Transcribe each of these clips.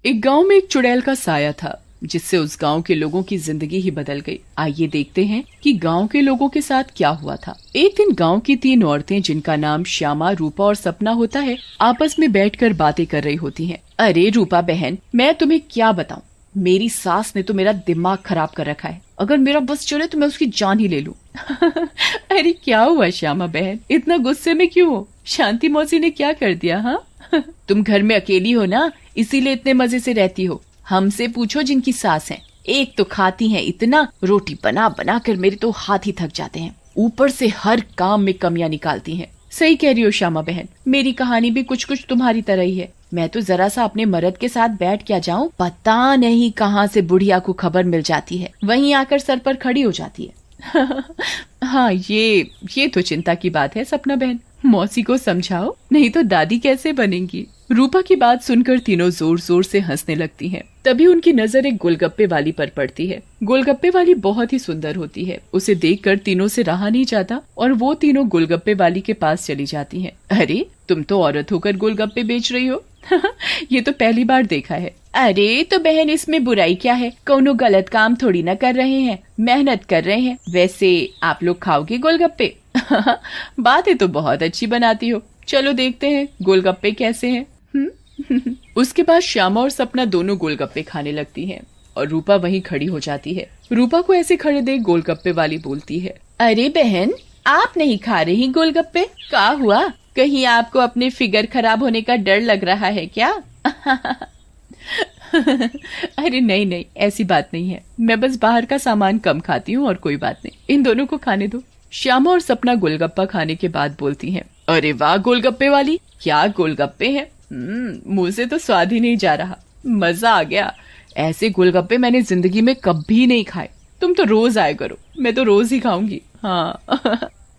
एक गांव में एक चुड़ैल का साया था जिससे उस गांव के लोगों की जिंदगी ही बदल गई। आइए देखते हैं कि गांव के लोगों के साथ क्या हुआ था। एक दिन गांव की 3 औरतें, जिनका नाम श्यामा, रूपा और सपना होता है, आपस में बैठकर बातें कर रही होती हैं। अरे रूपा बहन, मैं तुम्हें क्या बताऊं, मेरी सास ने तो मेरा दिमाग खराब कर रखा है। अगर मेरा बस चले तो मैं उसकी जान ही ले लूं। अरे क्या हुआ श्यामा बहन, इतना गुस्से में क्यों हो? शांति मौसी ने क्या कर दिया? हाँ तुम घर में अकेली हो ना, इसीलिए इतने मजे से रहती हो। हमसे पूछो जिनकी सास है, एक तो खाती हैं इतना, रोटी बना बना कर मेरे तो हाथ ही थक जाते हैं, ऊपर से हर काम में कमियां निकालती हैं। सही कह रही हो श्यामा बहन, मेरी कहानी भी कुछ कुछ तुम्हारी तरह ही है। मैं तो जरा सा अपने मर्द के साथ बैठ क्या जाऊं, पता नहीं कहां से बुढ़िया को खबर मिल जाती है, वहीं आकर सर पर खड़ी हो जाती है। हाँ ये तो चिंता की बात है सपना बहन, मौसी को समझाओ, नहीं तो दादी कैसे बनेंगी। रूपा की बात सुनकर तीनों जोर जोर से हंसने लगती हैं। तभी उनकी नजर एक गोलगप्पे वाली पर पड़ती है। गोलगप्पे वाली बहुत ही सुंदर होती है, उसे देखकर तीनों से रहा नहीं जाता और वो तीनों गोलगप्पे वाली के पास चली जाती हैं। अरे तुम तो औरत होकर गोलगप्पे बेच रही हो। ये तो पहली बार देखा है। अरे तो बहन, इसमें बुराई क्या है, कौनो गलत काम थोड़ी ना कर रहे हैं, मेहनत कर रहे हैं। वैसे आप लोग खाओगे गोलगप्पे? बातें तो बहुत अच्छी बनाती हो, चलो देखते हैं गोलगप्पे कैसे हैं। उसके बाद श्यामा और सपना दोनों गोलगप्पे खाने लगती हैं और रूपा वहीं खड़ी हो जाती है। रूपा को ऐसे खड़े देख गोलगप्पे वाली बोलती है, अरे बहन, आप नहीं खा रही गोलगप्पे? क्या हुआ, कहीं आपको अपने फिगर खराब होने का डर लग रहा है क्या? अरे नहीं नहीं, ऐसी बात नहीं है, मैं बस बाहर का सामान कम खाती हूँ और कोई बात नहीं, इन दोनों को खाने दो। श्यामा और सपना गोलगप्पा खाने के बाद बोलती हैं, अरे वाह गोलगप्पे वाली, क्या गोलगप्पे हैं, मुंह से तो स्वाद ही नहीं जा रहा, मजा आ गया। ऐसे गोलगप्पे मैंने जिंदगी में कभी नहीं खाए, तुम तो रोज आया करो, मैं तो रोज ही खाऊंगी। हाँ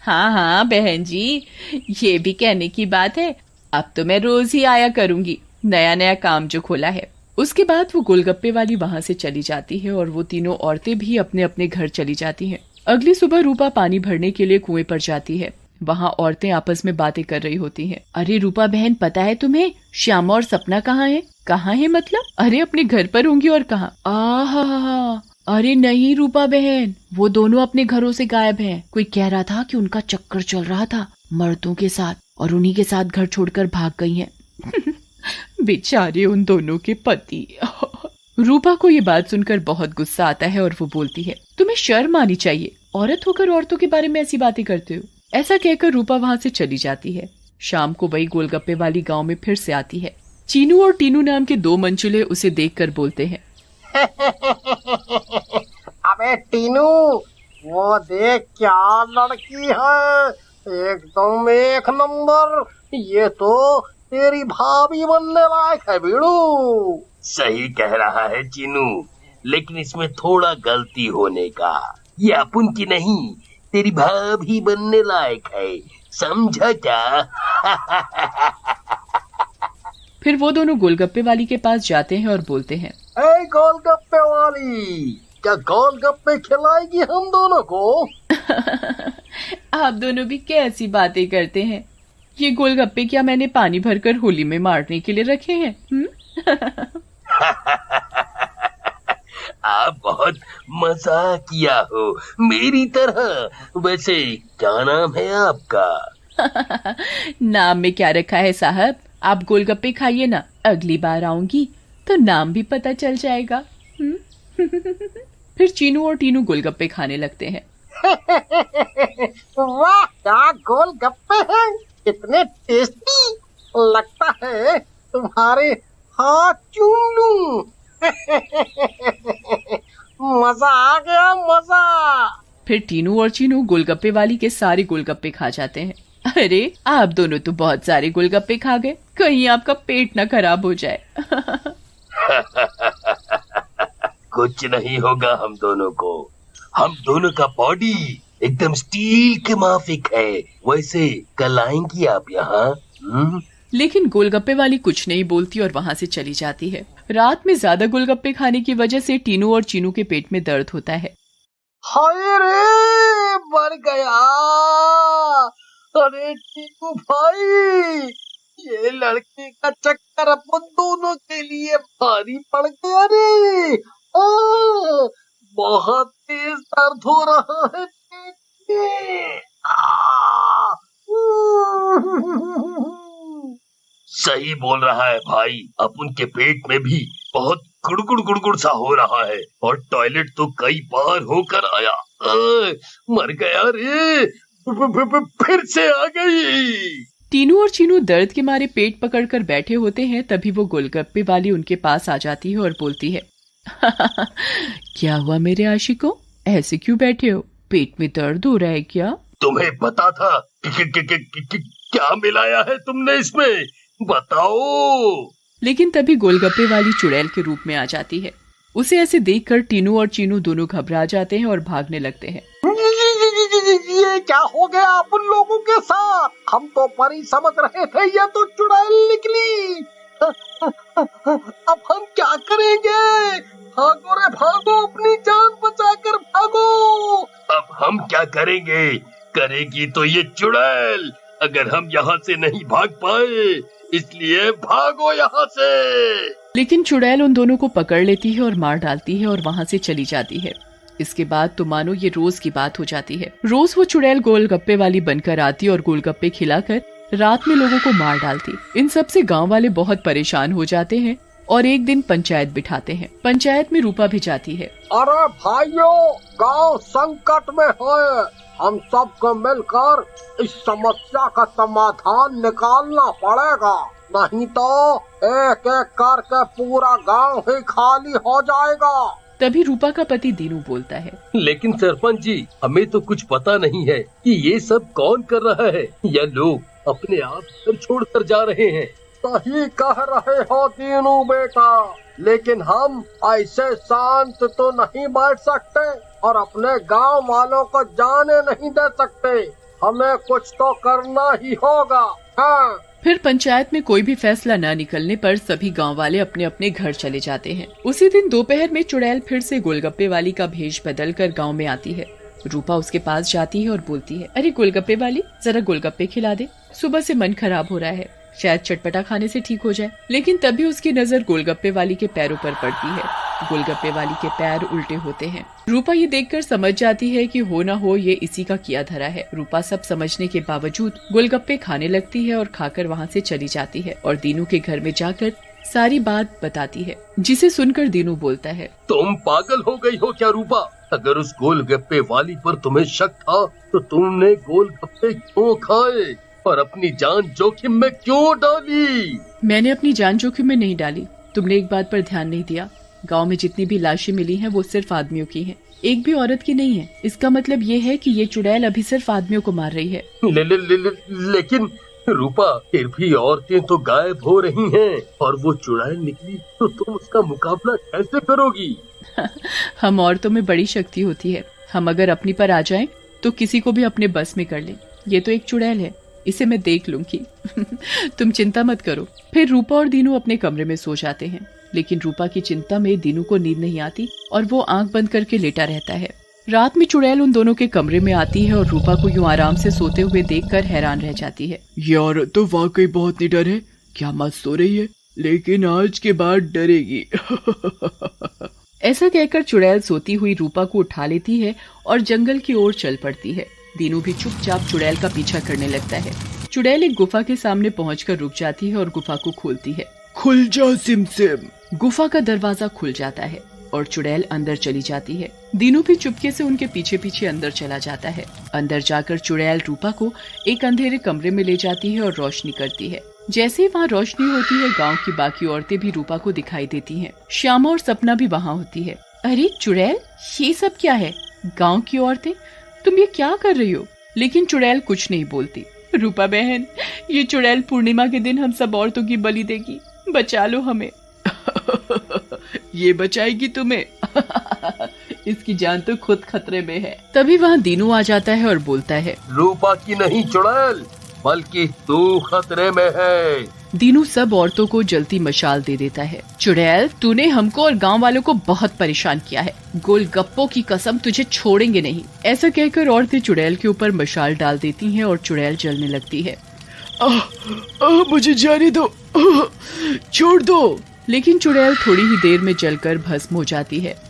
हाँ हाँ बहन जी, ये भी कहने की बात है, अब तो मैं रोज ही आया करूंगी, नया नया काम जो खोला है। उसके बाद वो गोलगप्पे वाली वहां से चली जाती है और वो तीनों औरतें भी अपने अपने घर चली जाती हैं। अगली सुबह रूपा पानी भरने के लिए कुएं पर जाती है। वहाँ औरतें आपस में बातें कर रही होती हैं। अरे रूपा बहन, पता है तुम्हें श्यामा और सपना कहाँ है? कहाँ है मतलब? अरे अपने घर पर होंगी और कहाँ? आहा, अरे नहीं रूपा बहन, वो दोनों अपने घरों से गायब हैं। कोई कह रहा था कि उनका चक्कर चल रहा था मर्दों के साथ और उन्हीं के साथ घर छोड़कर भाग गई हैं। बेचारे उन दोनों के पति। रूपा को ये बात सुनकर बहुत गुस्सा आता है और वो बोलती है, तुम्हें शर्म आनी चाहिए, औरत होकर औरतों के बारे में ऐसी बातें करते हो। ऐसा कहकर रूपा वहाँ से चली जाती है। शाम को वही गोलगप्पे वाली गांव में फिर से आती है। चीनू और टीनू नाम के 2 मंचुले उसे देखकर बोलते हैं, अबे टीनू, वो देख क्या लड़की है, एकदम एक नंबर, ये तो तेरी भाभी बनने लायक है बीड़ू। सही कह रहा है चीनू, लेकिन इसमें थोड़ा गलती होने का, ये अपन की नहीं, तेरी भाभी बनने लायक है, समझा क्या? फिर वो दोनों गोलगप्पे वाली के पास जाते हैं और बोलते हैं, ए गोलगप्पे वाली, क्या गोलगप्पे खिलाएगी हम दोनों को? आप दोनों भी कैसी बातें करते हैं, ये गोलगप्पे क्या मैंने पानी भरकर होली में मारने के लिए रखे हैं? आप बहुत मजाक किया हो मेरी तरह। वैसे क्या नाम है आपका? नाम में क्या रखा है साहब, आप गोलगप्पे खाइए ना, अगली बार आऊंगी तो नाम भी पता चल जाएगा। फिर चीनू और टीनू गोलगप्पे खाने लगते हैं। वाह, क्या गोलगप्पे हैं, इतने टेस्टी, लगता है तुम्हारे हाथ चूम लूं। मजा आ गया, मजा। फिर टीनू और चीनू गोलगप्पे वाली के सारे गोलगप्पे खा जाते हैं। अरे आप दोनों तो बहुत सारे गोलगप्पे खा गए, कहीं आपका पेट ना खराब हो जाए। कुछ नहीं होगा हम दोनों को, हम दोनों का बॉडी एकदम स्टील के माफिक है। वैसे कल आएंगी आप यहाँ? लेकिन गोलगप्पे वाली कुछ नहीं बोलती और वहाँ से चली जाती है। रात में ज्यादा गोलगप्पे खाने की वजह से टीनू और चीनू के पेट में दर्द होता है। हाय रे, मर गया। अरे टीनू भाई, ये लड़के का चक्कर अपन दोनों के लिए भारी पड़ गया रे। बहुत तेज दर्द हो रहा है पेट में। सही बोल रहा है भाई, अपन के पेट में भी बहुत गुड़गुड़ गुड़गुड़ सा हो रहा है और टॉयलेट तो कई बार होकर आया। मर गया रे, फिर से आ गई। टीनू और चीनू दर्द के मारे पेट पकड़कर बैठे होते हैं। तभी वो गोलगप्पे वाली उनके पास आ जाती है और बोलती है, क्या हुआ मेरे आशिकों, ऐसे क्यों बैठे हो, पेट में दर्द हो रहा है क्या? तुम्हें पता था कि क्या मिलाया है तुमने इसमें, बताओ। लेकिन तभी गोलगप्पे वाली चुड़ैल के रूप में आ जाती है। उसे ऐसे देखकर टीनू और चीनू दोनों घबरा जाते हैं और भागने लगते हैं। ये क्या हो गया अपन लोगों के साथ? हम तो परी समझ रहे थे, ये तो चुड़ैल निकली। अब हम क्या करेंगे? भागो रे भागो, अपनी जान बचाकर भागो। अब हम क्या करेंगे? करेगी तो ये चुड़ैल, अगर हम यहाँ से नहीं भाग पाए, इसलिए भागो यहाँ से। लेकिन चुड़ैल उन दोनों को पकड़ लेती है और मार डालती है और वहाँ से चली जाती है। इसके बाद तो मानो ये रोज की बात हो जाती है। रोज वो चुड़ैल गोलगप्पे वाली बनकर आती और गोलगप्पे खिलाकर रात में लोगों को मार डालती। इन सब से गांव वाले बहुत परेशान हो जाते हैं और एक दिन पंचायत बिठाते हैं। पंचायत में रूपा भी जाती है। अरे भाइयों, गांव संकट में है, हम सबको मिलकर इस समस्या का समाधान निकालना पड़ेगा, नहीं तो एक एक करके पूरा गांव ही खाली हो जाएगा। तभी रूपा का पति दीनू बोलता है, लेकिन सरपंच जी, हमें तो कुछ पता नहीं है कि ये सब कौन कर रहा है, या लोग अपने आप घर छोड़कर जा रहे हैं। सही कह रहे हो दीनू बेटा, लेकिन हम ऐसे शांत तो नहीं बैठ सकते और अपने गांव वालों को जाने नहीं दे सकते। हमें कुछ तो करना ही होगा। हाँ। फिर पंचायत में कोई भी फैसला न निकलने पर सभी गांव वाले अपने अपने घर चले जाते हैं। उसी दिन दोपहर में चुड़ैल फिर से गोलगप्पे वाली का भेष बदलकर गांव में आती है। रूपा उसके पास जाती है और बोलती है, अरे गोलगप्पे वाली, जरा गोलगप्पे खिला दे, सुबह से मन खराब हो रहा है, शायद चटपटा खाने से ठीक हो जाए। लेकिन तभी उसकी नजर गोलगप्पे वाली के पैरों पर पड़ती है। गोलगप्पे वाली के पैर उल्टे होते हैं। रूपा ये देखकर समझ जाती है कि हो न हो ये इसी का किया धरा है। रूपा सब समझने के बावजूद गोलगप्पे खाने लगती है और खाकर वहाँ से चली जाती है और दीनू के घर में जाकर सारी बात बताती है, जिसे सुनकर दीनू बोलता है, तुम पागल हो गई हो क्या रूपा? अगर उस गोलगप्पे वाली पर तुम्हें शक था तो तुमने गोलगप्पे क्यों खाए और अपनी जान जोखिम में क्यों डाली? मैंने अपनी जान जोखिम में नहीं डाली, तुमने एक बात पर ध्यान नहीं दिया। गांव में जितनी भी लाशें मिली हैं वो सिर्फ आदमियों की हैं, एक भी औरत की नहीं है। इसका मतलब ये है कि ये चुड़ैल अभी सिर्फ आदमियों को मार रही है। लेकिन रूपा, फिर भी औरतें तो गायब हो रही हैं और वो चुड़ैल निकली तो तुम उसका मुकाबला कैसे करोगी? हम औरतों में बड़ी शक्ति होती है, हम अगर अपनी पर आ जाएं तो किसी को भी अपने बस में कर लें। ये तो एक चुड़ैल है, इसे मैं देख लूंगी। तुम चिंता मत करो। फिर रूपा और दीनू अपने कमरे में सो जाते हैं। लेकिन रूपा की चिंता में दीनू को नींद नहीं आती और वो आंख बंद करके लेटा रहता है। रात में चुड़ैल उन दोनों के कमरे में आती है और रूपा को यूं आराम से सोते हुए देखकर हैरान रह जाती है। ये औरत तो वाकई बहुत निडर है, क्या मत सो रही है, लेकिन आज के बाद डरेगी। ऐसा कहकर चुड़ैल सोती हुई रूपा को उठा लेती है और जंगल की ओर चल पड़ती है। दीनू भी चुपचाप चुड़ैल का पीछा करने लगता है। चुड़ैल एक गुफा के सामने पहुंचकर रुक जाती है और गुफा को खोलती है। खुल जा सिमसिम। गुफा का दरवाजा खुल जाता है और चुड़ैल अंदर चली जाती है। दीनू भी चुपके से उनके पीछे पीछे अंदर चला जाता है। अंदर जाकर चुड़ैल रूपा को एक अंधेरे कमरे में ले जाती है और रोशनी करती है। जैसे ही वहाँ रोशनी होती है, गांव की बाकी औरतें भी रूपा को दिखाई देती हैं। श्यामा और सपना भी वहाँ होती है। अरे चुड़ैल, ये सब क्या है? गांव की औरतें, तुम ये क्या कर रही हो? लेकिन चुड़ैल कुछ नहीं बोलती। रूपा बहन, ये चुड़ैल पूर्णिमा के दिन हम सब औरतों की बलि देगी, बचा लो हमें। ये बचाएगी तुम्हें। इसकी जान तो खुद खतरे में है। तभी वहाँ दीनू आ जाता है और बोलता है, रूपा की नहीं चुड़ैल, बल्कि तू खतरे में है। दीनू सब औरतों को जलती मशाल दे देता है। चुड़ैल, तूने हमको और गांव वालों को बहुत परेशान किया है, गोलगप्पों की कसम, तुझे छोड़ेंगे नहीं। ऐसा कहकर औरतें चुड़ैल के ऊपर मशाल डाल देती हैं और चुड़ैल जलने लगती है। मुझे जाने दो, छोड़ दो। लेकिन चुड़ैल थोड़ी ही देर में जलकर भस्म हो जाती है